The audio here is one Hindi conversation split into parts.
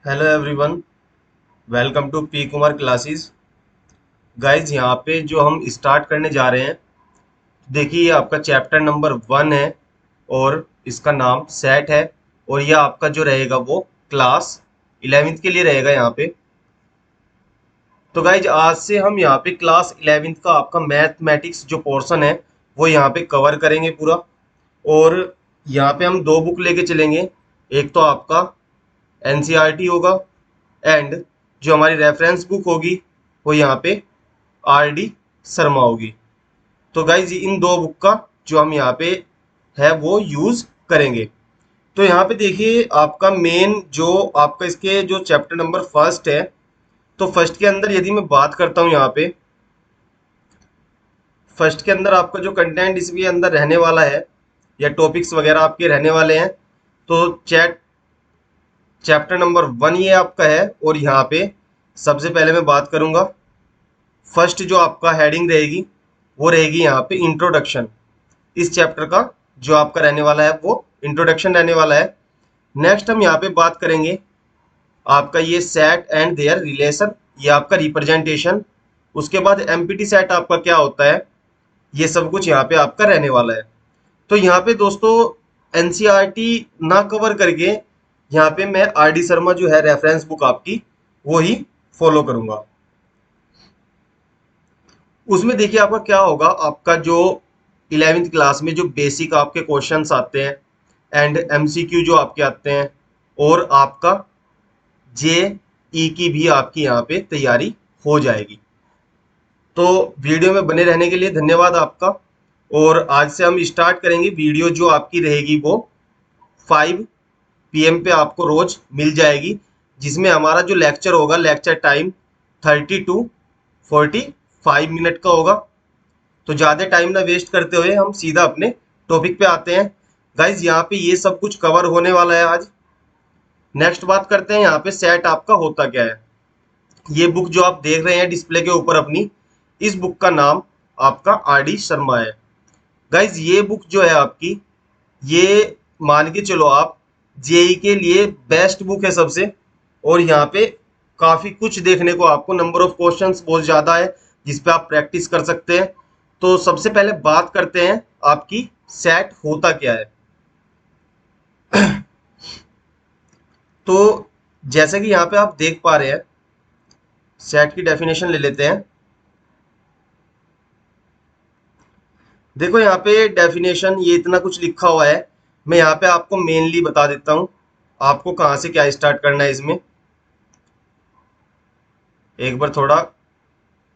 Hello everyone, welcome to P Kumar classes. Guys यहाँ पे जो हम स्टार्ट करने जा रहे हैं, देखिए ये आपका चैप्टर नंबर 1 है और इसका नाम सेट है। और ये आपका जो रहेगा वो क्लास 11वीं के लिए रहेगा यहाँ पे। तो गाइज आज से हम यहाँ पे क्लास 11वीं का आपका मैथमेटिक्स जो पोर्शन है वो यहाँ पे कवर करेंगे पूरा। और यहाँ पे हम दो बुक लेके चलेंगे। एक तो आपका एनसीईआरटी होगा एंड जो हमारी रेफरेंस बुक होगी वो यहाँ पे आर डी शर्मा होगी। तो गाइज इन दो बुक का जो हम यहाँ पे है वो यूज करेंगे। तो यहाँ पे देखिए आपका मेन जो आपका इसके जो चैप्टर नंबर फर्स्ट है, तो फर्स्ट के अंदर यदि मैं बात करता हूँ यहाँ पे, फर्स्ट के अंदर आपका जो कंटेंट इसके अंदर रहने वाला है या टॉपिक्स वगैरह आपके रहने वाले हैं, तो चैप्टर नंबर 1 ये आपका है। और यहाँ पे सबसे पहले मैं बात करूँगा, फर्स्ट जो आपका हेडिंग रहेगी वो रहेगी यहाँ पे इंट्रोडक्शन। इस चैप्टर का जो आपका रहने वाला है वो इंट्रोडक्शन रहने वाला है। नेक्स्ट हम यहाँ पे बात करेंगे आपका ये सेट एंड देयर रिलेशन, ये आपका रिप्रेजेंटेशन। उसके बाद एमपीटी सेट आपका क्या होता है, ये सब कुछ यहाँ पे आपका रहने वाला है। तो यहाँ पे दोस्तों एनसीईआरटी ना कवर करके यहाँ पे मैं आर डी शर्मा जो है रेफरेंस बुक आपकी वो ही फॉलो करूंगा। उसमें देखिए आपका क्या होगा, आपका जो 11वीं क्लास में जो बेसिक आपके क्वेश्चंस आते हैं एंड एमसीक्यू जो आपके आते हैं, और आपका जे ई की भी आपकी यहाँ पे तैयारी हो जाएगी। तो वीडियो में बने रहने के लिए धन्यवाद आपका। और आज से हम स्टार्ट करेंगे। वीडियो जो आपकी रहेगी वो 5 PM पे आपको रोज मिल जाएगी, जिसमें हमारा जो लेक्चर होगा, लेक्चर टाइम 30 to 45 मिनट का होगा। तो ज़्यादा टाइम ना वेस्ट करते हुए हम सीधा अपने टॉपिक पे आते हैं। गाइज यहाँ पे ये सब कुछ कवर होने वाला है आज। नेक्स्ट बात करते हैं यहाँ पे सेट आपका होता क्या है। ये बुक जो आप देख रहे हैं डिस्प्ले के ऊपर अपनी, इस बुक का नाम आपका आर डी शर्मा है। गाइज ये बुक जो है आपकी, ये मान के चलो आप जेई के लिए बेस्ट बुक है सबसे। और यहाँ पे काफी कुछ देखने को आपको, नंबर ऑफ क्वेश्चंस बहुत ज्यादा है जिस पे आप प्रैक्टिस कर सकते हैं। तो सबसे पहले बात करते हैं आपकी सेट होता क्या है। तो जैसे कि यहाँ पे आप देख पा रहे हैं, सेट की डेफिनेशन ले लेते हैं। देखो यहाँ पे डेफिनेशन ये इतना कुछ लिखा हुआ है, मैं यहाँ पे आपको मेनली बता देता हूँ आपको कहाँ से क्या स्टार्ट करना है इसमें। एक बार थोड़ा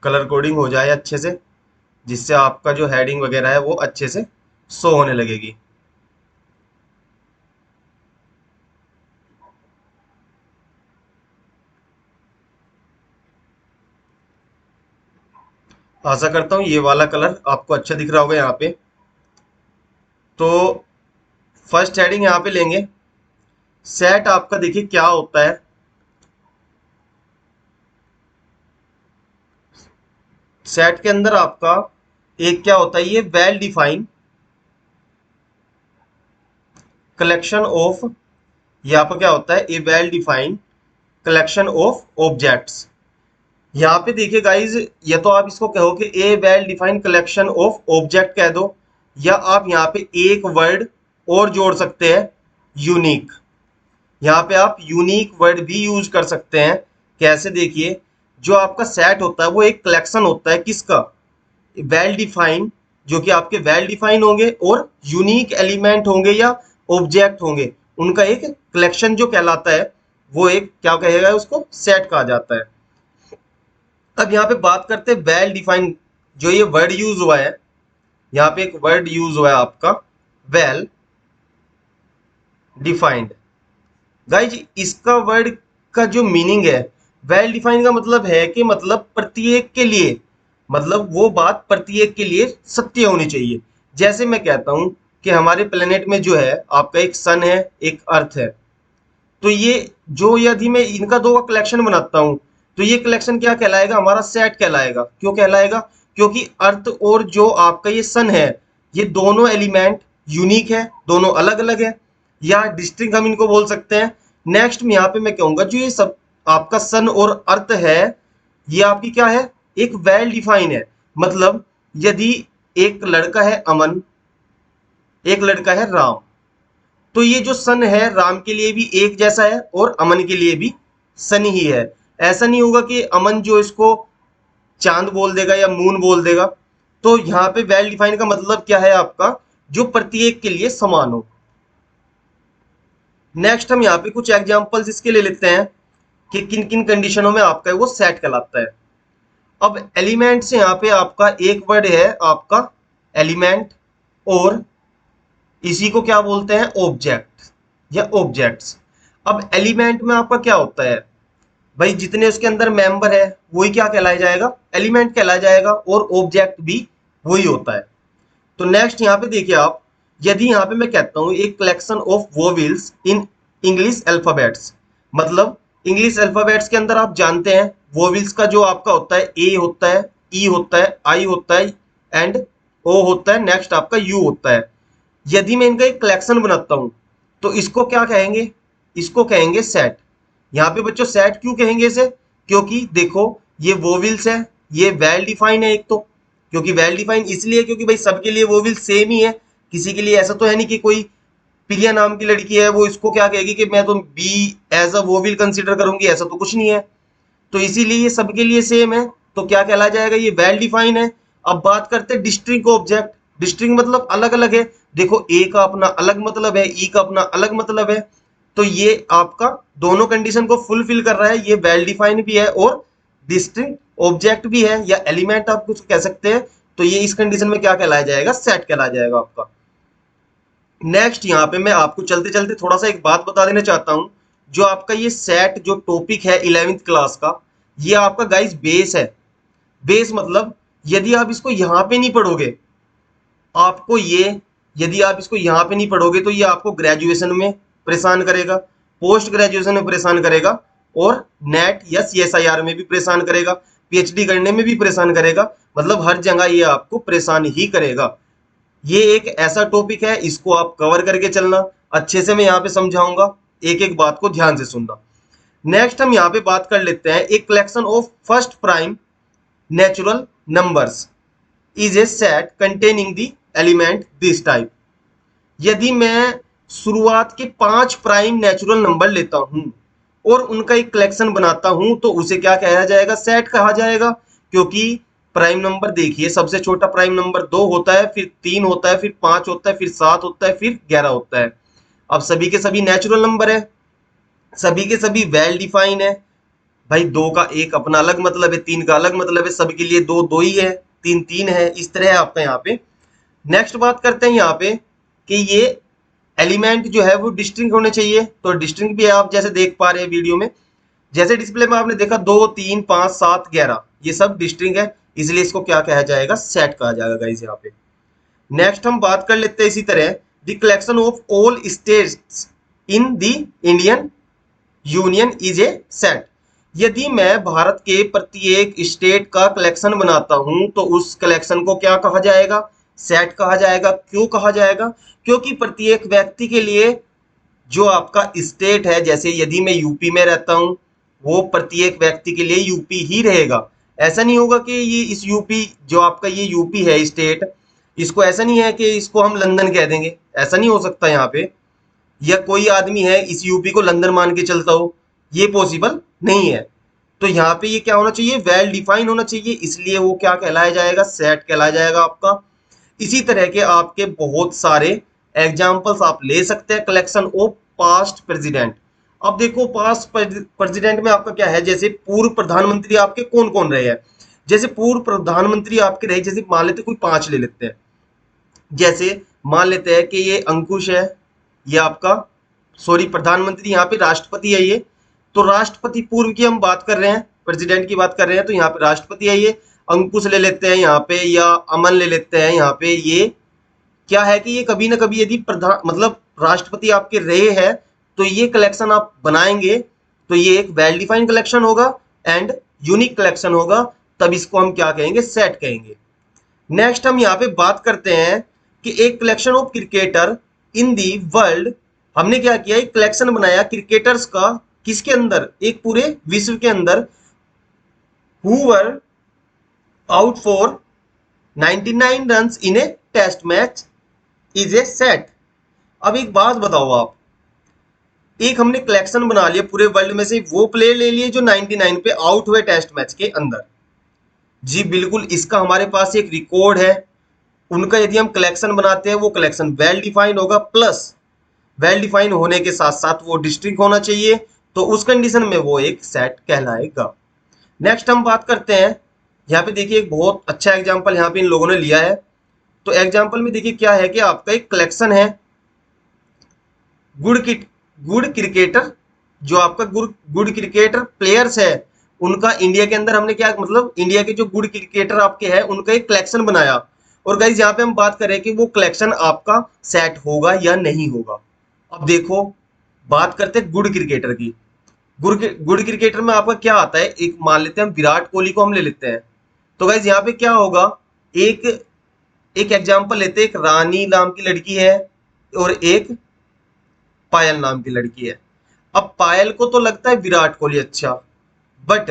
कलर कोडिंग हो जाए अच्छे से, जिससे आपका जो हेडिंग वगैरह है वो अच्छे से शो होने लगेगी। आशा करता हूँ ये वाला कलर आपको अच्छा दिख रहा होगा यहाँ पे। तो फर्स्ट हेडिंग यहाँ पे लेंगे। सेट आपका देखिए क्या होता है। सेट के अंदर आपका एक क्या होता है, ये वेल डिफाइंड कलेक्शन ऑफ, यहाँ पर क्या होता है, a well defined collection of objects. यहाँ पे देखिए गाइज, या तो आप इसको कहोगे a well defined collection of object कह दो, या आप यहाँ पे एक वर्ड और जोड़ सकते हैं, यूनिक। यहाँ पे आप यूनिक वर्ड भी यूज कर सकते हैं। कैसे, देखिए जो आपका सेट होता है वो एक कलेक्शन होता है किसका, वेल डिफाइंड, जो कि आपके वेल डिफाइंड होंगे और यूनिक एलिमेंट होंगे या ऑब्जेक्ट होंगे, उनका एक कलेक्शन जो कहलाता है वो एक क्या कहेगा, उसको सेट कहा जाता है। अब यहाँ पे बात करते हैं वेल डिफाइंड, जो ये वर्ड यूज हुआ है, यहाँ पे एक वर्ड यूज हुआ है आपका वेल डिफाइंड। गाइज इसका वर्ड का जो मीनिंग है, वेल डिफाइंड का मतलब है कि मतलब प्रत्येक के लिए, मतलब वो बात प्रत्येक के लिए सत्य होनी चाहिए। जैसे मैं कहता हूं कि हमारे प्लेनेट में जो है आपका एक सन है, एक अर्थ है। तो ये जो, यदि मैं इनका दो का कलेक्शन बनाता हूं, तो ये कलेक्शन क्या कहलाएगा, हमारा सेट कहलाएगा। क्यों कहलाएगा, क्योंकि अर्थ और जो आपका ये सन है, ये दोनों एलिमेंट यूनिक है, दोनों अलग अलग है, या डिस्टिंक्ट हम इनको बोल सकते हैं। नेक्स्ट में यहाँ पे मैं कहूंगा जो ये सब आपका सन और अर्थ है, ये आपकी क्या है, एक वेल डिफाइन है। मतलब यदि एक लड़का है अमन, एक लड़का है राम, तो ये जो सन है राम के लिए भी एक जैसा है और अमन के लिए भी सन ही है। ऐसा नहीं होगा कि अमन जो इसको चांद बोल देगा या मून बोल देगा। तो यहाँ पे वेल डिफाइन का मतलब क्या है आपका, जो प्रत्येक के लिए समान हो। नेक्स्ट हम यहाँ पे कुछ एग्जांपल्स इसके ले लेते हैं कि किन किन कंडीशनों में आपका वो सेट कहलाता है। अब एलिमेंट से यहाँ पे आपका एक वर्ड है आपका एलिमेंट, और इसी को क्या बोलते हैं, ऑब्जेक्ट या ऑब्जेक्ट्स। अब एलिमेंट में आपका क्या होता है भाई, जितने उसके अंदर मेंबर है वही क्या कहलाया जाएगा, एलिमेंट कहलाया जाएगा, और ऑब्जेक्ट भी वही होता है। तो नेक्स्ट यहाँ पे देखिए आप, यदि यहाँ पे मैं कहता हूँ एक collection of vowels in English alphabets, मतलब इंग्लिश अल्फाबेट्स के अंदर आप जानते हैं वोवेल्स का जो आपका होता है ए होता है, ई होता है, आई होता है, एंड ओ होता है, नेक्स्ट आपका यू होता है। यदि मैं इनका एक कलेक्शन बनाता हूं तो इसको क्या कहेंगे, इसको कहेंगे सेट। यहाँ पे बच्चों सेट क्यों कहेंगे इसे, क्योंकि देखो ये वोवेल्स है, ये वेल डिफाइन है एक तो, क्योंकि वेल डिफाइन इसलिए क्योंकि भाई सबके लिए वोवेल सेम ही है। किसी के लिए ऐसा तो है नहीं कि कोई प्रिया नाम की लड़की है वो इसको क्या कहेगी कि मैं तो B as a vowel consider करूंगी, ऐसा तो कुछ नहीं है। तो इसीलिए ये सबके लिए सेम है, तो क्या कहला जाएगा, ये वेल डिफाइन है। अब बात करते हैं डिस्टिंक्ट ऑब्जेक्ट। डिस्टिंक्ट मतलब अलग अलग है। देखो ए का अपना अलग मतलब है, ई का अपना अलग मतलब है, तो ये आपका दोनों कंडीशन को फुलफिल कर रहा है, ये वेल डिफाइन भी है और डिस्टिंक्ट ऑब्जेक्ट भी है, या एलिमेंट आप कुछ कह सकते हैं। तो ये इस कंडीशन में क्या कहलाया जाएगा, सेट कहलाया जाएगा आपका। नेक्स्ट यहाँ पे मैं आपको चलते चलते थोड़ा सा एक बात बता देना चाहता हूं, जो आपका ये सेट जो टॉपिक है 11वीं क्लास का, ये आपका गाइस बेस है। बेस मतलब यदि आप इसको यहाँ पे नहीं पढ़ोगे, आपको ये, यदि आप इसको यहाँ पे नहीं पढ़ोगे तो ये आपको ग्रेजुएशन में परेशान करेगा, पोस्ट ग्रेजुएशन में परेशान करेगा, और नेट या सीएसआईआर में भी परेशान करेगा, पीएचडी करने में भी परेशान करेगा। मतलब हर जगह ये आपको परेशान ही करेगा। ये एक ऐसा टॉपिक है, इसको आप कवर करके चलना। अच्छे से मैं यहाँ पे समझाऊंगा, एक एक बात को ध्यान से सुनना। नेक्स्ट हम यहाँ पे बात कर लेते हैं, एक collection of first prime natural numbers is a set containing the element this type. यदि मैं शुरुआत के 5 प्राइम नेचुरल नंबर लेता हूं और उनका एक कलेक्शन बनाता हूं तो उसे क्या कहा जाएगा, सेट कहा जाएगा। क्योंकि प्राइम नंबर देखिए, सबसे छोटा प्राइम नंबर 2 होता है, फिर 3 होता है, फिर 5 होता है, फिर 7 होता है, फिर 11 होता है। अब सभी के सभी नेचुरल नंबर है, सभी के सभी वेल डिफाइन है। भाई 2 का एक अपना अलग मतलब है, 3 का अलग मतलब है, सबके लिए 2 2 ही है, 3 3 है, इस तरह है आपका यहाँ पे। नेक्स्ट बात करते हैं यहाँ पे कि ये एलिमेंट जो है वो डिस्टिंक्ट होने चाहिए। तो डिस्टिंक्ट भी आप जैसे देख पा रहे हैं वीडियो में, जैसे डिस्प्ले में आपने देखा 2 3 5 7 11, ये सब डिस्टिंक्ट है, इसलिए इसको क्या कहा जाएगा, सेट कहा जाएगा गाइस यहाँ पे। नेक्स्ट हम बात कर लेते हैं इसी तरह, the collection of all states in the Indian union is a set. यदि मैं भारत के प्रत्येक स्टेट का कलेक्शन बनाता हूं तो उस कलेक्शन को क्या कहा जाएगा, सेट कहा जाएगा। क्यों कहा जाएगा, क्योंकि प्रत्येक व्यक्ति के लिए जो आपका स्टेट है, जैसे यदि मैं यूपी में रहता हूं, वो प्रत्येक व्यक्ति के लिए यूपी ही रहेगा। ऐसा नहीं होगा कि ये इस यूपी, जो आपका ये यूपी है स्टेट, इसको ऐसा नहीं है कि इसको हम लंदन कह देंगे, ऐसा नहीं हो सकता यहाँ पे। या कोई आदमी है इस यूपी को लंदन मान के चलता हो, ये पॉसिबल नहीं है। तो यहाँ पे ये क्या होना चाहिए, वेल डिफाइन होना चाहिए, इसलिए वो क्या कहलाया जाएगा, सेट कहलाया जाएगा आपका। इसी तरह के आपके बहुत सारे एग्जाम्पल्स आप ले सकते हैं कलेक्शन ऑफ पास्ट प्रेसिडेंट। अब देखो पास्ट प्रेसिडेंट में आपका क्या है, जैसे पूर्व प्रधानमंत्री आपके कौन कौन रहे हैं। जैसे पूर्व प्रधानमंत्री आपके रहे, जैसे मान लेते कोई 5 ले लेते हैं। जैसे मान लेते हैं कि ये अंकुश है, ये आपका, सॉरी प्रधानमंत्री, यहाँ पे राष्ट्रपति है ये। तो राष्ट्रपति पूर्व की हम बात कर रहे हैं, प्रेसिडेंट की बात कर रहे हैं, तो यहाँ पे राष्ट्रपति है ये। अंकुश ले लेते हैं यहाँ पे, या अमन ले लेते हैं यहाँ पे। ये क्या है कि ये कभी ना कभी यदि प्रधान मतलब राष्ट्रपति आपके रहे हैं, तो ये कलेक्शन आप बनाएंगे तो ये एक वेल डिफाइंड कलेक्शन होगा एंड यूनिक कलेक्शन होगा, तब इसको हम क्या कहेंगे, सेट कहेंगे। नेक्स्ट हम यहाँ पे बात करते हैं कि एक collection of cricketer in the world हमने क्या किया, एक कलेक्शन बनाया क्रिकेटर्स का, किसके अंदर, एक पूरे विश्व के अंदर, who were out for 99 runs in a test match is a set. अब एक बात बताओ आप, एक हमने कलेक्शन बना लिया पूरे वर्ल्ड में से, वो प्लेयर ले लिए जो 99 पे आउट हुए टेस्ट मैच के अंदर। जी बिल्कुल, इसका हमारे पास एक रिकॉर्ड है। उनका यदि हम कलेक्शन बनाते हैं, वो कलेक्शन वेल डिफाइंड होगा, प्लस वेल डिफाइंड होने के साथ साथ वो डिस्ट्रिक्ट होना चाहिए, तो उस कंडीशन में वो एक सेट कहलाएगा। नेक्स्ट हम बात करते हैं, यहाँ पे देखिए एक बहुत अच्छा एग्जाम्पल यहाँ पे इन लोगों ने लिया है। तो एग्जाम्पल में देखिए क्या है कि आपका एक कलेक्शन है गुड किट गुड क्रिकेटर, जो आपका गुड क्रिकेटर प्लेयर्स है, उनका इंडिया के अंदर हमने क्या, मतलब इंडिया के जो गुड क्रिकेटर आपके हैं उनका एक कलेक्शन बनाया। और गाइज यहाँ पे हम बात करें कि वो कलेक्शन आपका सेट होगा या नहीं होगा। अब देखो, बात करते हैं गुड क्रिकेटर की। गुड क्रिकेटर में आपका क्या आता है, एक मान लेते हैं हम विराट कोहली को हम ले लेते हैं। तो गाइज यहाँ पे क्या होगा, एक एक एग्जांपल लेते हैं, एक रानी नाम की लड़की है और एक पायल नाम की लड़की है। अब पायल को तो लगता है विराट कोहली अच्छा, बट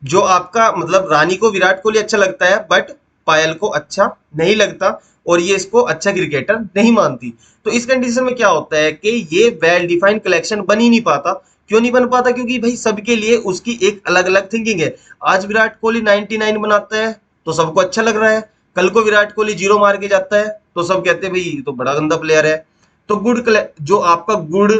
जो आपका मतलब रानी को विराट कोहली अच्छा लगता है, बट पायल को अच्छा नहीं लगता, और ये इसको अच्छा क्रिकेटर नहीं मानती। तो इस कंडीशन में क्या होता है कि ये वेल डिफाइंड कलेक्शन बन ही नहीं पाता। क्यों नहीं बन पाता, क्योंकि भाई सबके लिए उसकी एक अलग अलग थिंकिंग है। आज विराट कोहली 99 बनाता है तो सबको अच्छा लग रहा है, कल को विराट कोहली जीरो मार के जाता है तो सब कहते हैं भाई ये तो बड़ा गंदा प्लेयर है। तो जो आपका गुड,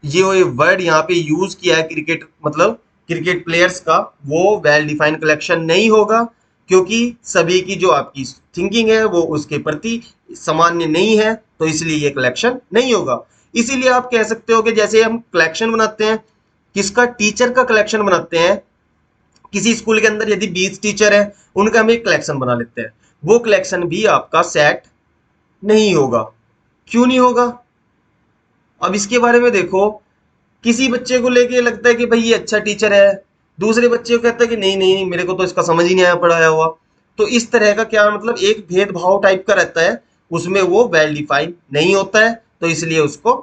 ये वर्ड यहाँ पे यूज किया है क्रिकेट, मतलब क्रिकेट प्लेयर्स का, वो वेल डिफाइंड कलेक्शन नहीं होगा, क्योंकि सभी की जो आपकी थिंकिंग है वो उसके प्रति सामान्य नहीं है, तो इसलिए ये कलेक्शन नहीं होगा। इसीलिए आप कह सकते हो कि जैसे हम कलेक्शन बनाते हैं, किसका, टीचर का कलेक्शन बनाते हैं। किसी स्कूल के अंदर यदि 20 टीचर है, उनका हम एक कलेक्शन बना लेते हैं, वो कलेक्शन भी आपका सेट नहीं होगा। क्यों नहीं होगा, अब इसके बारे में देखो। किसी बच्चे को लेके लगता है कि भाई ये अच्छा टीचर है, दूसरे बच्चे को कहता है कि नहीं नहीं नहीं, मेरे को तो इसका समझ ही नहीं आया पढ़ाया हुआ। तो इस तरह का क्या मतलब एक भेदभाव टाइप का रहता है, उसमें वो वेल डिफाइंड नहीं होता है, तो इसलिए उसको,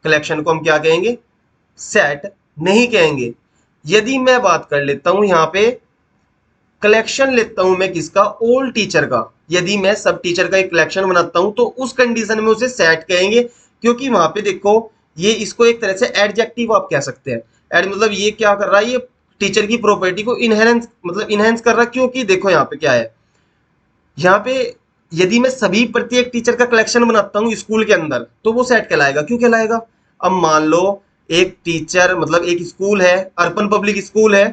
कलेक्शन को हम क्या कहेंगे, सेट नहीं कहेंगे। यदि मैं बात कर लेता हूं यहाँ पे, कलेक्शन लेता हूं मैं किसका, ओल्ड टीचर का, यदि मैं सब टीचर का एक कलेक्शन बनाता हूं तो उस कंडीशन में उसे सेट कहेंगे, क्योंकि वहां पे देखो, ये इसको एक तरह से एडजेक्टिव आप कह सकते हैं। एड मतलब ये क्या कर रहा है, ये टीचर की प्रॉपर्टी को इनहेरेंस मतलब इनहेंस कर रहा है, क्योंकि देखो यहाँ पे क्या है, यहाँ पे यदि मैं सभी प्रत्येक टीचर का कलेक्शन बनाता हूँ स्कूल के अंदर तो वो सेट कहलाएगा। क्यों कहलाएगा, अब मान लो एक टीचर, मतलब एक स्कूल है, अर्पण पब्लिक स्कूल है,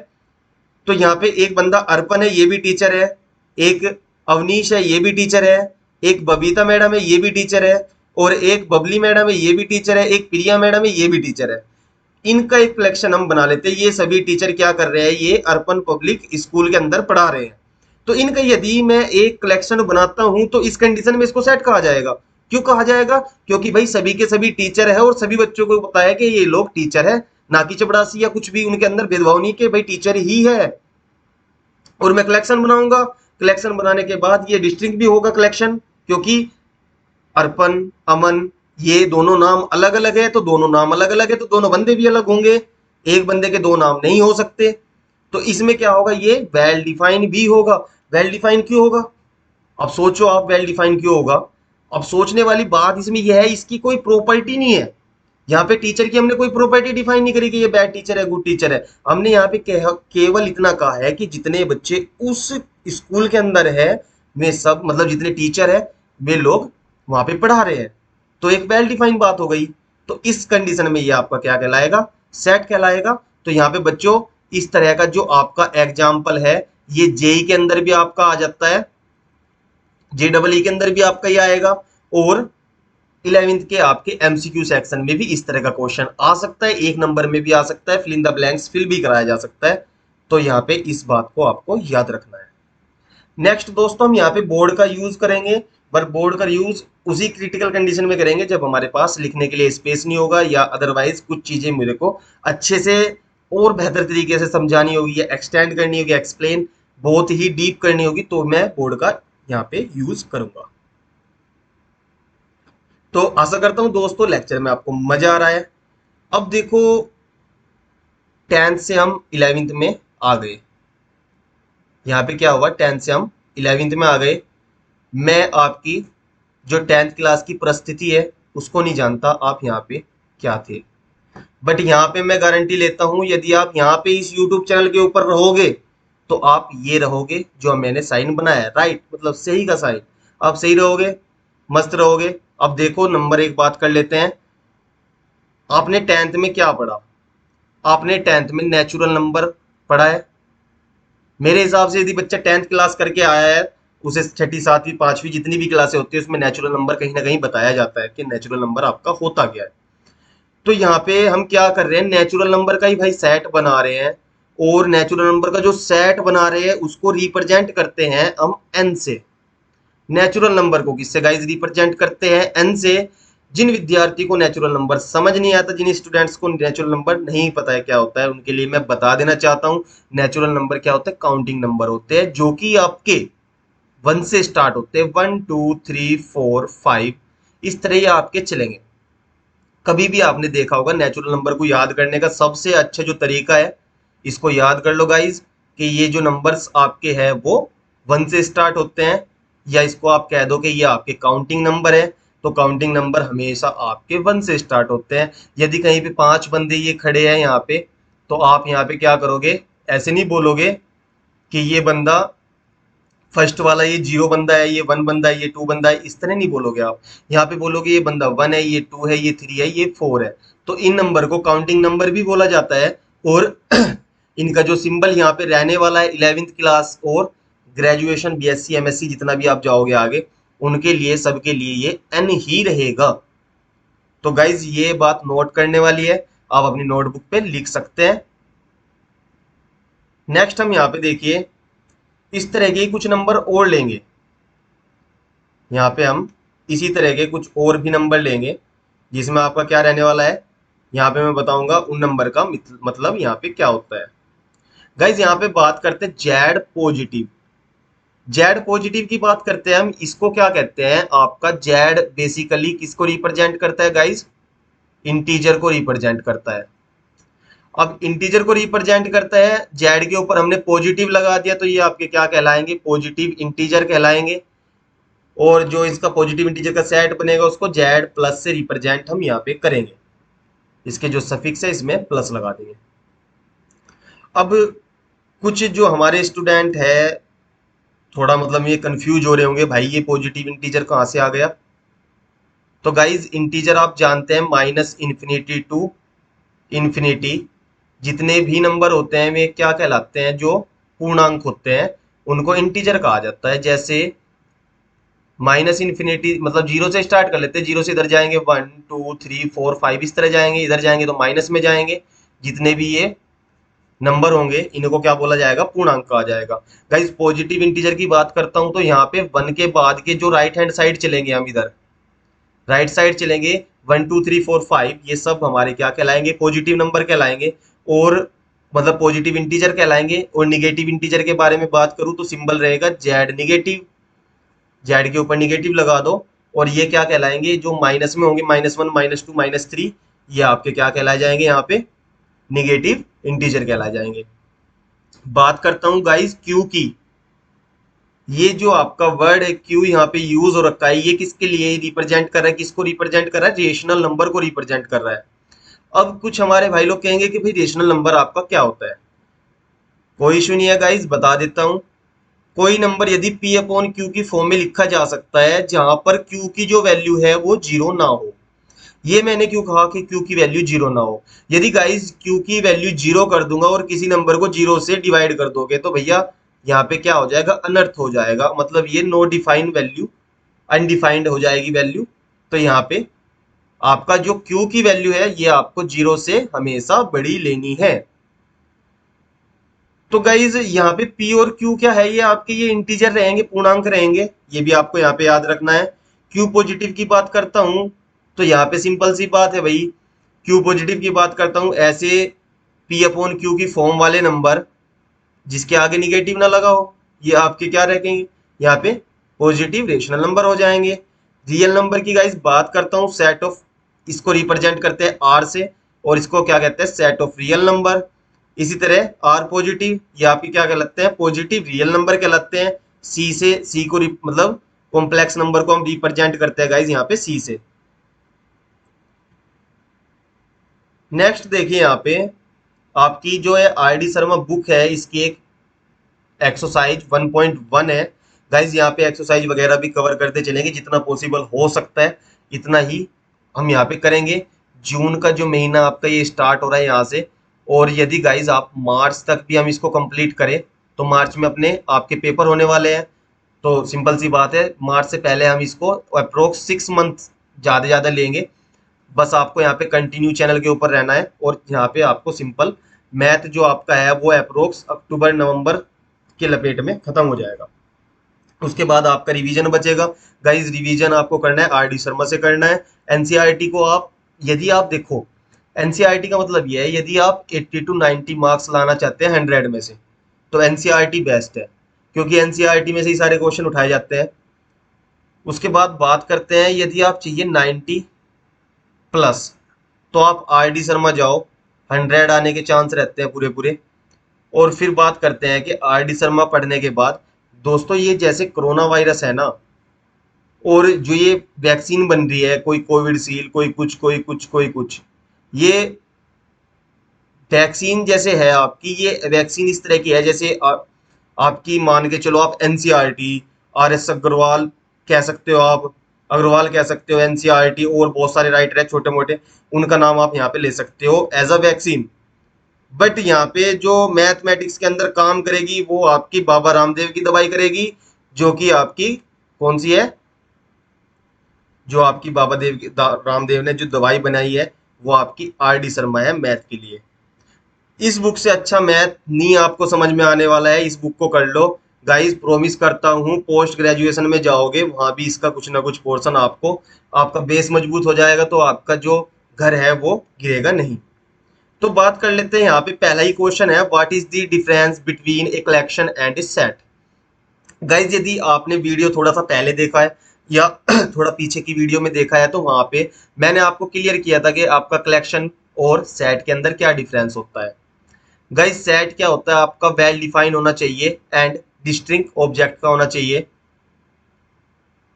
तो यहाँ पे एक बंदा अर्पण है, ये भी टीचर है, एक अवनीश है, ये भी टीचर है, एक बबीता मैडम है, ये भी टीचर है, और एक बबली मैडम है, ये भी टीचर है, एक प्रिया मैडम है, ये भी टीचर है। इनका एक कलेक्शन हम बना लेते हैं, ये सभी टीचर क्या कर रहे हैं, ये अर्पण पब्लिक स्कूल के अंदर पढ़ा रहे हैं। तो इनका यदि मैं एक कलेक्शन बनाता हूं तो इस कंडीशन में इसको सेट कहा जाएगा। क्यों कहा जाएगा, क्योंकि भाई सभी के सभी टीचर है और सभी बच्चों को पता है कि ये लोग टीचर है, ना कि चपड़ासी या कुछ भी, उनके अंदर भेदभाव नहीं कि भाई टीचर ही है। और मैं कलेक्शन बनाऊंगा, कलेक्शन बनाने के बाद ये डिस्ट्रिक्ट भी होगा कलेक्शन, क्योंकि अर्पण, अमन, ये दोनों नाम अलग अलग है, तो दोनों नाम अलग अलग है तो दोनों बंदे भी अलग होंगे, एक बंदे के दो नाम नहीं हो सकते। तो इसमें क्या होगा, ये वेल डिफाइन भी होगा। वेल डिफाइन क्यों होगा, अब सोचो आप, वेल डिफाइन क्यों होगा। अब सोचने वाली बात इसमें यह है, इसकी कोई प्रॉपर्टी नहीं है। यहाँ पे टीचर की हमने कोई प्रॉपर्टी डिफाइन नहीं करी कि ये बैड टीचर है, गुड टीचर है। हमने यहाँ पे केवल इतना कहा है कि जितने बच्चे उस स्कूल के अंदर है, वे सब, मतलब जितने टीचर है वे लोग वहां पे पढ़ा रहे हैं, तो एक वेल डिफाइन बात हो गई। तो इस कंडीशन में ये आपका क्या कहलाएगा, सेट कहलाएगा। तो यहाँ पे बच्चों, इस तरह का जो आपका एग्जाम्पल है, ये जेई के अंदर भी आपका आ जाता है, JEE के अंदर भी आपका ये आएगा, और 11th के आपके एमसीक्यू सेक्शन में भी इस तरह का क्वेश्चन आ सकता है, एक नंबर में भी आ सकता है, fill in the blanks fill भी कराया जा सकता है। तो यहाँ पे इस बात को आपको याद रखना है। नेक्स्ट दोस्तों, हम यहाँ पे बोर्ड का यूज करेंगे, पर बोर्ड का यूज उसी क्रिटिकल कंडीशन में करेंगे जब हमारे पास लिखने के लिए स्पेस नहीं होगा, या अदरवाइज कुछ चीजें मेरे को अच्छे से और बेहतर तरीके से समझानी होगी, या एक्सटेंड करनी होगी, एक्सप्लेन बहुत ही डीप करनी होगी, तो मैं बोर्ड का यहाँ पे यूज करूंगा। तो आशा करता हूँ दोस्तों लेक्चर में आपको मजा आ रहा है। अब देखो, 10th से हम 11th में आ गए। यहाँ पे क्या हुआ, 10th से हम 11th में आ गए। मैं आपकी जो 10th क्लास की परिस्थिति है उसको नहीं जानता आप यहाँ पे क्या थे, बट यहाँ पे मैं गारंटी लेता हूँ यदि आप यहाँ पे इस यूट्यूब चैनल के ऊपर रहोगे तो आप ये रहोगे जो मैंने साइन बनाया है, राइट, मतलब सही का साइन। आप सही रहोगे, मस्त रहोगे। अब देखो नंबर एक बात कर लेते हैं। आपने 10th में क्या पढ़ा? आपने 10th में नेचुरल नंबर पढ़ा है। मेरे हिसाब से यदि बच्चा 10th क्लास करके आया है, उसे छठी सातवीं पांचवी जितनी भी क्लासें होती है उसमें नेचुरल नंबर कहीं ना कहीं बताया जाता है कि नेचुरल नंबर आपका होता क्या है। तो यहाँ पे हम क्या कर रहे हैं, नेचुरल नंबर का ही भाई सेट बना रहे हैं, और नेचुरल नंबर का जो सेट बना रहे हैं उसको रिप्रेजेंट करते हैं हम एन से। नेचुरल नंबर को किससे गाइस रिप्रेजेंट करते हैं? एन से। जिन विद्यार्थी को नेचुरल नंबर समझ नहीं आता, जिन स्टूडेंट्स को नेचुरल नंबर नहीं पता है क्या होता है, उनके लिए मैं बता देना चाहता हूँ नेचुरल नंबर क्या होता है। काउंटिंग नंबर होते हैं जो कि आपके 1 से स्टार्ट होते हैं, 1 2 3 4 5, इस तरह ये आपके चलेंगे। कभी भी आपने देखा होगा नेचुरल नंबर को याद करने का सबसे अच्छा जो तरीका है, इसको याद कर लो गाइज, कि ये जो नंबर्स आपके हैं वो 1 से स्टार्ट होते हैं, या इसको आप कह दो कि ये आपके काउंटिंग नंबर है। तो काउंटिंग नंबर हमेशा आपके 1 से स्टार्ट होते हैं। यदि कहीं पे 5 बंदे ये खड़े हैं यहाँ पे, तो आप यहाँ पे क्या करोगे, ऐसे नहीं बोलोगे कि ये बंदा फर्स्ट वाला ये 0 बंदा है, ये 1 बंदा है, ये 2 बंदा है, इस तरह नहीं बोलोगे आप। यहाँ पे बोलोगे ये बंदा 1 है, ये 2 है, ये 3 है, ये 4 है। तो इन नंबर को काउंटिंग नंबर भी बोला जाता है। और इनका जो सिंबल यहाँ पे रहने वाला है 11th क्लास और ग्रेजुएशन बीएससी एमएससी जितना भी आप जाओगे आगे, उनके लिए सबके लिए ये एन ही रहेगा। तो गाइज ये बात नोट करने वाली है, आप अपनी नोटबुक पे लिख सकते हैं। नेक्स्ट हम यहाँ पे देखिए, इस तरह के कुछ नंबर और लेंगे। यहाँ पे हम इसी तरह के कुछ और भी नंबर लेंगे जिसमें आपका क्या रहने वाला है, यहाँ पे मैं बताऊंगा उन नंबर का मतलब यहाँ पे क्या होता है। गाइज यहाँ पे बात करते हैं जेड पॉजिटिव। जेड पॉजिटिव की बात करते हैं हम, इसको क्या कहते हैं, आपका जेड बेसिकली किसको रिप्रेजेंट करता है गाइज? इंटीजर को रिप्रेजेंट करता है। अब इंटीजर को रिप्रेजेंट करता है, जेड के ऊपर हमने पॉजिटिव लगा दिया तो ये आपके क्या कहलाएंगे, पॉजिटिव इंटीजर कहलाएंगे। और जो इसका पॉजिटिव इंटीजर का सेट बनेगा उसको जेड प्लस से रिप्रेजेंट हम यहाँ पे करेंगे। इसके जो सफिक्स है इसमें प्लस लगा देंगे। अब कुछ जो हमारे स्टूडेंट है थोड़ा मतलब ये कंफ्यूज हो रहे होंगे, भाई ये पॉजिटिव इंटीजर कहाँ से आ गया? तो गाइज इंटीजर आप जानते हैं माइनस इन्फिनिटी टू इन्फिनिटी जितने भी नंबर होते हैं वे क्या कहलाते हैं, जो पूर्णांक होते हैं उनको इंटीजर कहा जाता है। जैसे माइनस इन्फिनिटी मतलब जीरो से स्टार्ट कर लेते हैं, जीरो से इधर जाएंगे 1 2 3 4 5 इस तरह जाएंगे, इधर जाएंगे तो माइनस में जाएंगे। जितने भी ये नंबर होंगे इनको क्या बोला जाएगा, पूर्णांक कहा जाएगा। गाइस पॉजिटिव इंटीजर की बात करता हूं तो यहाँ पे 1 के बाद के जो राइट हैंड साइड चलेंगे, हम इधर राइट साइड चलेंगे, 1 2 3 4 5 ये सब हमारे क्या कहलाएंगे, पॉजिटिव नंबर कहलाएंगे, और मतलब पॉजिटिव इंटीजर कहलाएंगे। और निगेटिव इंटीजर के बारे में बात करूं तो सिंबल रहेगा जेड निगेटिव, जेड के ऊपर निगेटिव लगा दो। और ये क्या कहलाएंगे, जो माइनस में होंगे, -1 -2 -3, ये आपके क्या कहलाए जाएंगे, यहाँ पे निगेटिव इंटीजर कहलाए जाएंगे। बात करता हूं गाइस क्यू की। ये जो आपका वर्ड है क्यू यहाँ पे यूज हो रखा है, ये किसके लिए रिप्रेजेंट कर रहा है, किसको रिप्रेजेंट कर रहा है, रेशनल नंबर को रिप्रेजेंट कर रहा है। अब कुछ हमारे भाई लोग कहेंगे कि भाई रेशनल नंबर आपका क्या होता है। कोई इशू नहीं है गाइस, बता देता हूं। कोई नंबर यदि पी अपॉन क्यू की फॉर्म में लिखा जा सकता है जहां पर क्यू की जो वैल्यू है वो जीरो ना हो। ये मैंने क्यों कहा कि क्यू की वैल्यू जीरो ना हो? यदि गाइस क्यू की वैल्यू जीरो कर दूंगा और किसी नंबर को जीरो से डिवाइड कर दोगे तो भैया यहाँ पे क्या हो जाएगा, अनर्थ हो जाएगा, मतलब ये नो डिफाइंड वैल्यू, अनडिफाइंड हो जाएगी वैल्यू। तो यहाँ पे आपका जो क्यू की वैल्यू है ये आपको जीरो से हमेशा बड़ी लेनी है। तो गाइज यहाँ पे पी और क्यू क्या है, ये आपके ये इंटीजर रहेंगे, पूर्णांक रहेंगे, ये भी आपको यहाँ पे याद रखना है। क्यू पॉजिटिव की बात करता हूं तो यहाँ पे सिंपल सी बात है भाई, क्यू पॉजिटिव की बात करता हूं ऐसे पी अपॉन क्यू की फॉर्म वाले नंबर जिसके आगे निगेटिव ना लगा हो, ये आपके क्या रहेंगे, यहाँ पे पॉजिटिव रेशनल नंबर हो जाएंगे। रियल नंबर की गाइज बात करता हूँ, सेट ऑफ, इसको रिप्रेजेंट करते हैं आर से, और इसको क्या कहते हैं, सेट ऑफ रियल नंबर। इसी तरह आर पॉजिटिव, ये आपकी क्या कहलाते हैं, पॉजिटिव रियल नंबर कहलाते हैं। सी से, सी को मतलब कॉम्प्लेक्स नंबर को हम रिप्रेजेंट करते हैं गाइज यहाँ पे सी से। नेक्स्ट देखिए यहाँ पे आपकी जो है आर डी शर्मा बुक है, इसकी एक एक्सरसाइज 1.1 है गाइज। यहाँ पे एक्सरसाइज वगैरह भी कवर करते चलेंगे, जितना पॉसिबल हो सकता है इतना ही हम यहाँ पे करेंगे। जून का जो महीना आपका ये स्टार्ट हो रहा है यहाँ से, और यदि गाइज आप मार्च तक भी हम इसको कंप्लीट करें तो मार्च में अपने आपके पेपर होने वाले हैं। तो सिंपल सी बात है, मार्च से पहले हम इसको अप्रोक्स 6 मंथ ज़्यादा ज़्यादा लेंगे। बस आपको यहाँ पे कंटिन्यू चैनल के ऊपर रहना है, और यहाँ पे आपको सिंपल मैथ जो आपका है वो अप्रोक्स अक्टूबर नवंबर के लपेट में खत्म हो जाएगा। उसके बाद आपका रिवीजन बचेगा गाइज। रिवीजन आपको करना है आर डी शर्मा से करना है। एनसीईआरटी को आप, यदि आप देखो, एनसीईआरटी का मतलब ये है, यदि आप 80 to 90 मार्क्स लाना चाहते हैं 100 में से, तो एनसीईआरटी बेस्ट है, क्योंकि एनसीईआरटी में से ही सारे क्वेश्चन उठाए जाते हैं। उसके बाद बात करते हैं, यदि आप चाहिए 90 प्लस, तो आप आर डी शर्मा जाओ, 100 आने के चांस रहते हैं पूरे पूरे। और फिर बात करते हैं कि आर डी शर्मा पढ़ने के बाद दोस्तों, ये जैसे कोरोना वायरस है ना, और जो ये वैक्सीन बन रही है, कोई कोविडशील्ड, कोई कुछ कोई कुछ कोई कुछ, ये वैक्सीन जैसे है आपकी, ये वैक्सीन इस तरह की है जैसे आपकी मान के चलो, आप एनसीईआरटी, आर एस अग्रवाल कह सकते हो, आप अग्रवाल कह सकते हो, एनसीईआरटी, और बहुत सारे राइटर है छोटे मोटे, उनका नाम आप यहाँ पे ले सकते हो एज अ वैक्सीन। बट यहाँ पे जो मैथमेटिक्स के अंदर काम करेगी वो आपकी बाबा रामदेव की दवाई करेगी, जो कि आपकी कौन सी है, जो आपकी बाबा देव की रामदेव ने जो दवाई बनाई है, वो आपकी आर डी शर्मा है मैथ के लिए। इस बुक से अच्छा मैथ नहीं आपको समझ में आने वाला है, इस बुक को कर लो गाइस। प्रॉमिस करता हूँ पोस्ट ग्रेजुएशन में जाओगे वहां भी इसका कुछ ना कुछ पोर्शन आपको, आपका बेस मजबूत हो जाएगा, तो आपका जो घर है वो गिरेगा नहीं। तो बात कर लेते हैं, यहाँ पे पहला ही क्वेश्चन है, what is the difference between a collection and A set. Guys यदि आपने वीडियो थोड़ा सा पहले देखा है या थोड़ा पीछे की वीडियो में देखा है, तो वहां पे मैंने आपको क्लियर किया था कि आपका कलेक्शन और सेट के अंदर क्या डिफरेंस होता है। गाइज सेट क्या होता है, आपका वेल डिफाइन होना चाहिए एंड डिस्टिंक्ट ऑब्जेक्ट का होना चाहिए।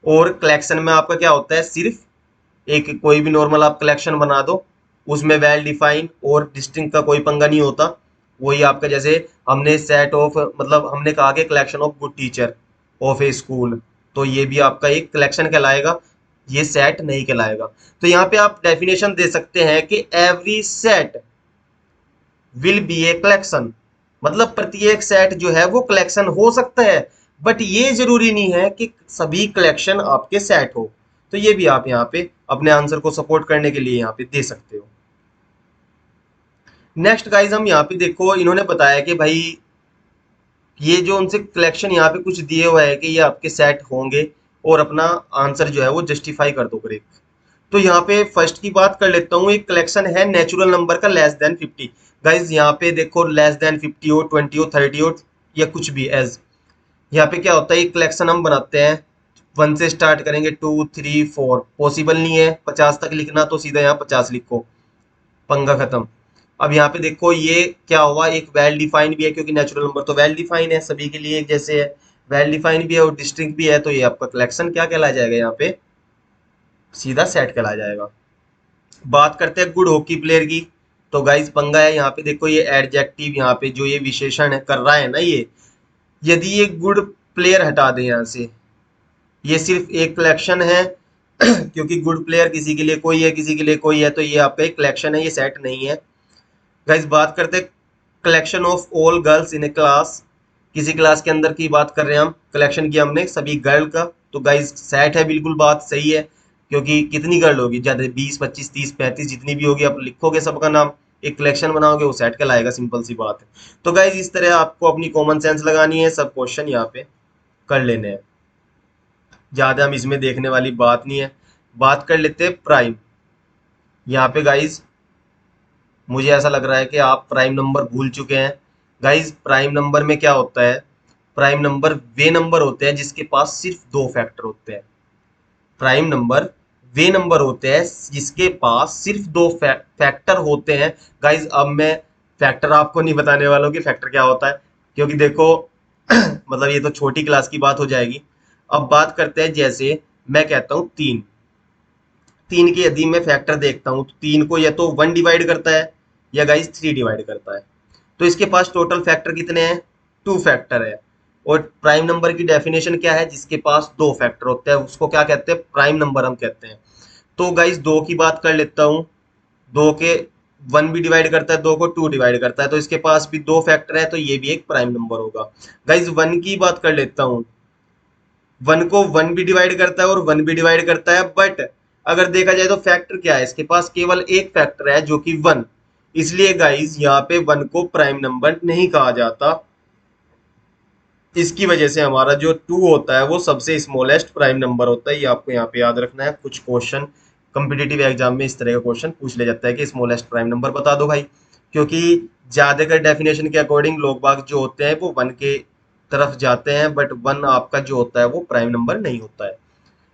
और कलेक्शन में आपका क्या होता है, सिर्फ एक कोई भी नॉर्मल आप कलेक्शन बना दो, उसमें वेल डिफाइन और डिस्टिंक्ट का कोई पंगा नहीं होता। वही आपका, जैसे हमने सेट ऑफ, मतलब हमने कहा कि collection of good teacher of A school, तो ये भी आपका एक कलेक्शन कहलाएगा, ये सेट नहीं कहलाएगा। तो यहाँ पे आप डेफिनेशन दे सकते हैं कि every set will be a collection, मतलब प्रत्येक सेट जो है वो कलेक्शन हो सकता है, बट ये जरूरी नहीं है कि सभी कलेक्शन आपके सेट हो। तो ये भी आप यहाँ पे अपने आंसर को सपोर्ट करने के लिए यहाँ पे दे सकते हो। नेक्स्ट गाइज हम यहाँ पे देखो, इन्होंने बताया कि भाई ये जो उनसे कलेक्शन यहाँ पे कुछ दिए हुए है कि ये आपके सेट होंगे, और अपना आंसर जो है वो जस्टिफाई कर दो करेक्ट। तो यहाँ पे फर्स्ट की बात कर लेता हूँ, एक कलेक्शन है नेचुरल नंबर का लेस देन 50। गाइज यहाँ पे देखो, लेस देन 50 हो, 20 हो, 30 हो, या कुछ भी एज, यहाँ पे क्या होता है, एक कलेक्शन हम बनाते हैं, 1 से स्टार्ट करेंगे, 2 3 4, पॉसिबल नहीं है 50 तक लिखना, तो सीधा यहाँ 50 लिखो, पंगा खत्म। अब यहाँ पे देखो ये क्या हुआ, एक वेल डिफाइन भी है, क्योंकि नेचुरल नंबर तो वेल डिफाइन है, सभी के लिए एक जैसे है, वेल डिफाइन भी है और डिस्टिंक्ट भी है, तो ये आपका कलेक्शन क्या कहलाया जाएगा, यहाँ पे सीधा सेट कहलाया जाएगा। बात करते हैं गुड हॉकी प्लेयर की, तो गाइस पंगा है यहाँ पे, देखो ये एडजेक्टिव, यहाँ पे जो ये विशेषण है कर रहा है ना, ये यदि ये गुड प्लेयर हटा दें यहाँ से, ये सिर्फ एक कलेक्शन है क्योंकि गुड प्लेयर किसी के लिए कोई है, किसी के लिए कोई है, तो ये आपका एक कलेक्शन है, ये सेट नहीं है। गाइस बात करते हैं collection of all girls in A class, किसी क्लास के अंदर की बात कर रहे हैं हम, कलेक्शन किया हमने सभी गर्ल का, तो गाइस सेट है, बिल्कुल बात सही है। क्योंकि कितनी गर्ल होगी, ज्यादा 20 25 30 35 जितनी भी होगी, आप लिखोगे सबका नाम, एक कलेक्शन बनाओगे, वो सेट कहलाएगा, सिंपल सी बात है। तो गाइज इस तरह आपको अपनी कॉमन सेंस लगानी है, सब क्वेश्चन यहाँ पे कर लेने हैं, ज्यादा हम इसमें देखने वाली बात नहीं है। बात कर लेते हैं प्राइम। यहाँ पे गाइज मुझे ऐसा लग रहा है कि आप प्राइम नंबर भूल चुके हैं। गाइज प्राइम नंबर में क्या होता है, प्राइम नंबर वे नंबर होते हैं जिसके पास सिर्फ 2 फैक्टर होते हैं। प्राइम नंबर वे नंबर होते हैं जिसके पास सिर्फ दो फैक्टर होते हैं। गाइज अब मैं फैक्टर आपको नहीं बताने वाला हूँ कि फैक्टर क्या होता है, क्योंकि देखो मतलब ये तो छोटी क्लास की बात हो जाएगी। अब बात करते हैं, जैसे मैं कहता हूँ तीन, तीन के यदि मैं फैक्टर देखता हूँ तो तीन को या तो वन डिवाइड करता है या गाइज थ्री डिवाइड करता है। तो इसके पास टोटल फैक्टर कितने हैं? टू फैक्टर है। और प्राइम नंबर की डेफिनेशन क्या है? जिसके पास दो फैक्टर होते हैं उसको क्या कहते हैं? प्राइम नंबर हम कहते हैं। तो गाइज दो की बात कर लेता हूँ, दो के वन भी डिवाइड करता है, दो को टू डिवाइड करता है, तो इसके पास भी दो फैक्टर है, तो ये भी एक प्राइम नंबर होगा। गाइज वन की बात कर लेता हूँ, वन को वन भी डिवाइड करता है और वन भी डिवाइड करता है, बट अगर देखा जाए तो फैक्टर क्या है? इसके पास केवल एक फैक्टर है जो कि वन। इसलिए गाइज यहाँ पे वन को प्राइम नंबर नहीं कहा जाता। इसकी वजह से हमारा जो टू होता है वो सबसे स्मॉलेस्ट प्राइम नंबर होता है। ये आपको यहाँ पे याद रखना है। कुछ क्वेश्चन कम्पिटिटिव एग्जाम में इस तरह का क्वेश्चन पूछ लिया जाता है कि स्मॉलेस्ट प्राइम नंबर बता दो भाई, क्योंकि ज्यादातर डेफिनेशन के अकॉर्डिंग लोग बाग जो होते हैं वो वन के तरफ जाते हैं, बट वन आपका जो होता है वो प्राइम नंबर नहीं होता है।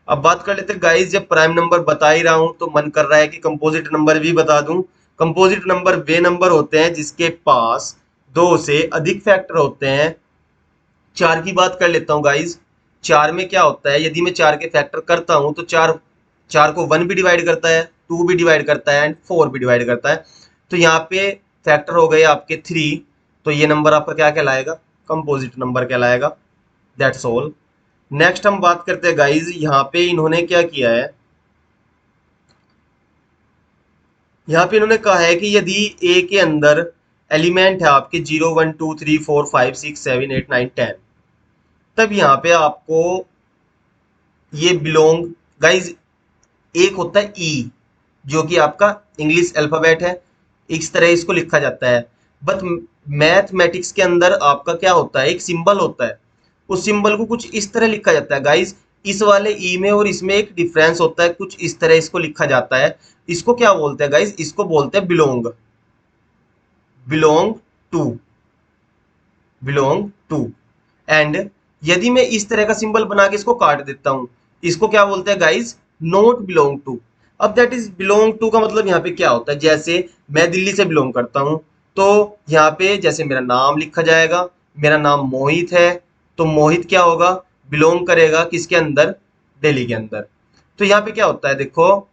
अब बात कर लेते हैं गाइस, जब प्राइम नंबर बता ही रहा हूं तो मन कर रहा है कि कंपोजिट नंबर भी बता दूं। कंपोजिट नंबर वे नंबर होते हैं जिसके पास दो से अधिक फैक्टर होते हैं। चार की बात कर लेता हूँ गाइज। चार में क्या होता है? यदि मैं चार के फैक्टर करता हूं तो चार, चार को वन भी डिवाइड करता है, टू भी डिवाइड करता है एंड फोर भी डिवाइड करता है। तो यहाँ पे फैक्टर हो गए आपके थ्री, तो ये नंबर आपका क्या कहलाएगा? कंपोजिट नंबर कहलाएगा। That's all. नेक्स्ट हम बात करते हैं गाइज, यहाँ पे इन्होंने क्या किया है? यहाँ पे इन्होंने कहा है कि यदि ए के अंदर एलिमेंट है आपके zero one two three four five six seven eight nine ten, तब यहाँ पे आपको ये बिलोंग, गाइज एक होता है ई, जो कि आपका इंग्लिश अल्फाबेट है, इस तरह इसको लिखा जाता है। बट मैथमेटिक्स के अंदर आपका क्या होता है? एक सिंबल होता है, उस सिंबल को कुछ इस तरह लिखा जाता है गाइज। इस वाले ई में और इसमें एक डिफरेंस होता है, कुछ इस तरह इसको लिखा जाता है। इसको क्या बोलते हैं गाइज? इसको बोलते हैं belong, belong to, belong to. And यदि मैं इस तरह का सिंबल बना के इसको काट देता हूं, इसको क्या बोलते हैं गाइज? Not belong to. अब दैट इज बिलोंग टू का मतलब यहाँ पे क्या होता है? जैसे मैं दिल्ली से बिलोंग करता हूं, तो यहाँ पे जैसे मेरा नाम लिखा जाएगा, मेरा नाम मोहित है, तो मोहित क्या होगा? बिलोंग करेगा किसके अंदर? दिल्ली के अंदर। तो यहाँ पे क्या होता है देखो,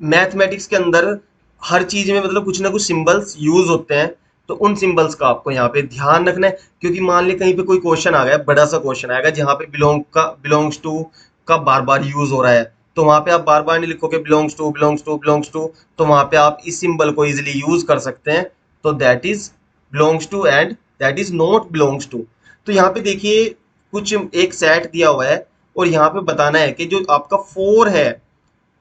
मैथमेटिक्स के अंदर हर चीज में मतलब कुछ ना कुछ सिंबल्स यूज होते हैं, तो उन सिंबल्स का आपको यहाँ पे ध्यान रखना है। क्योंकि मान ली कहीं पे कोई क्वेश्चन आ गया, बड़ा सा क्वेश्चन आएगा जहाँ पे बिलोंग्स टू का बार बार यूज हो रहा है, तो वहां पे आप बार बार नहीं लिखोगे belongs to belongs to belongs to, तो वहां पे आप इस सिंबल को इजिली यूज कर सकते हैं। तो that is belongs to and that is not belongs to. तो यहाँ पे देखिए कुछ एक सेट दिया हुआ है और यहाँ पे बताना है कि जो आपका फोर है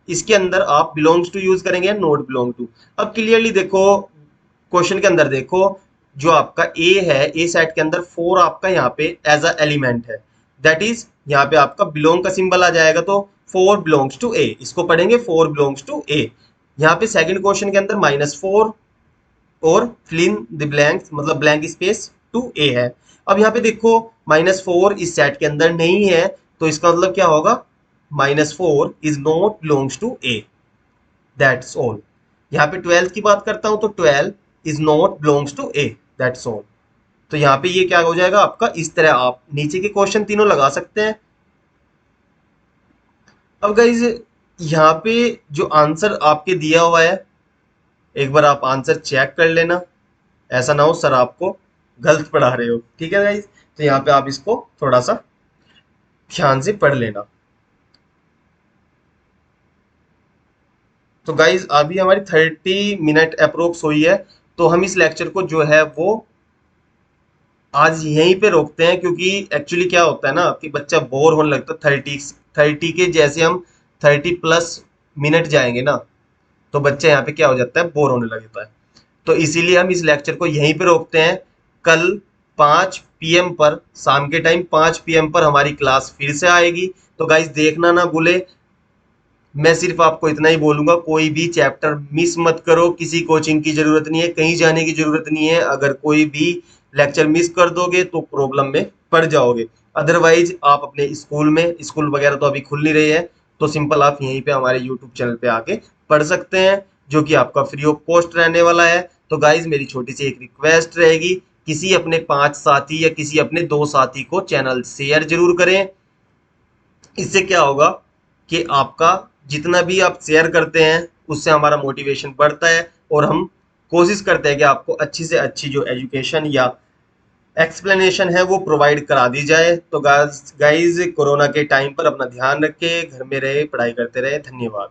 इसके अंदर आप बिलोंग्स टू यूज करेंगे या नॉट बिलोंग टू। अब क्लियरली देखो, क्वेश्चन के अंदर देखो, जो आपका ए है, ए सेट के अंदर फोर आपका यहाँ पे एज अ एलिमेंट है, दैट इज यहाँ पे आपका बिलोंग का सिंबल आ जाएगा, तो फोर बिलोंग्स टू ए, इसको पढ़ेंगे फोर बिलोंग्स टू ए। यहाँ पे सेकंड क्वेश्चन के अंदर माइनस फोर और फिल इन द ब्लैंक्स मतलब ब्लैंक स्पेस टू ए है। अब यहाँ पे देखो माइनस फोर इस सेट के अंदर नहीं है, तो इसका मतलब क्या होगा? Minus four is not belongs to A. That's all. यहाँ पे ट्वेल्थ की बात करता हूं तो twelve is not belongs to A. That's all. तो यहाँ पे ये क्या हो जाएगा आपका? इस तरह आप नीचे के क्वेश्चन तीनों लगा सकते हैं। अब गाइज यहाँ पे जो आंसर आपके दिया हुआ है, एक बार आप आंसर चेक कर लेना, ऐसा ना हो सर आपको गलत पढ़ा रहे हो। ठीक है गाइज, तो यहाँ पे आप इसको थोड़ा सा ध्यान से पढ़ लेना। तो गाइज अभी हमारी 30 मिनट अप्रोक्स हुई है, तो हम इस लेक्चर को जो है वो आज यहीं पे रोकते हैं, क्योंकि एक्चुअली क्या होता है ना कि बच्चा बोर होने लगता है। 30 के जैसे हम 30+ मिनट जाएंगे ना, तो बच्चा यहाँ पे क्या हो जाता है? बोर होने लगता है। तो इसीलिए हम इस लेक्चर को यहीं पे रोकते हैं। कल 5 PM पर, शाम के टाइम 5 PM पर हमारी क्लास फिर से आएगी। तो गाइज देखना ना भूले। मैं सिर्फ आपको इतना ही बोलूंगा, कोई भी चैप्टर मिस मत करो। किसी कोचिंग की जरूरत नहीं है, कहीं जाने की जरूरत नहीं है। अगर कोई भी लेक्चर मिस कर दोगे तो प्रॉब्लम में पड़ जाओगे। अदरवाइज आप अपने स्कूल में, स्कूल वगैरह तो अभी खुल नहीं रही है, तो सिंपल आप यहीं पे हमारे यूट्यूब चैनल पे आके पढ़ सकते हैं, जो कि आपका फ्री ऑफ कॉस्ट रहने वाला है। तो गाइज मेरी छोटी सी एक रिक्वेस्ट रहेगी, किसी अपने 5 साथी या किसी अपने 2 साथी को चैनल शेयर जरूर करें। इससे क्या होगा कि आपका जितना भी आप शेयर करते हैं उससे हमारा मोटिवेशन बढ़ता है, और हम कोशिश करते हैं कि आपको अच्छी से अच्छी जो एजुकेशन या एक्सप्लेनेशन है वो प्रोवाइड करा दी जाए। तो गाइज कोरोना के टाइम पर अपना ध्यान रखें, घर में रहे, पढ़ाई करते रहे। धन्यवाद।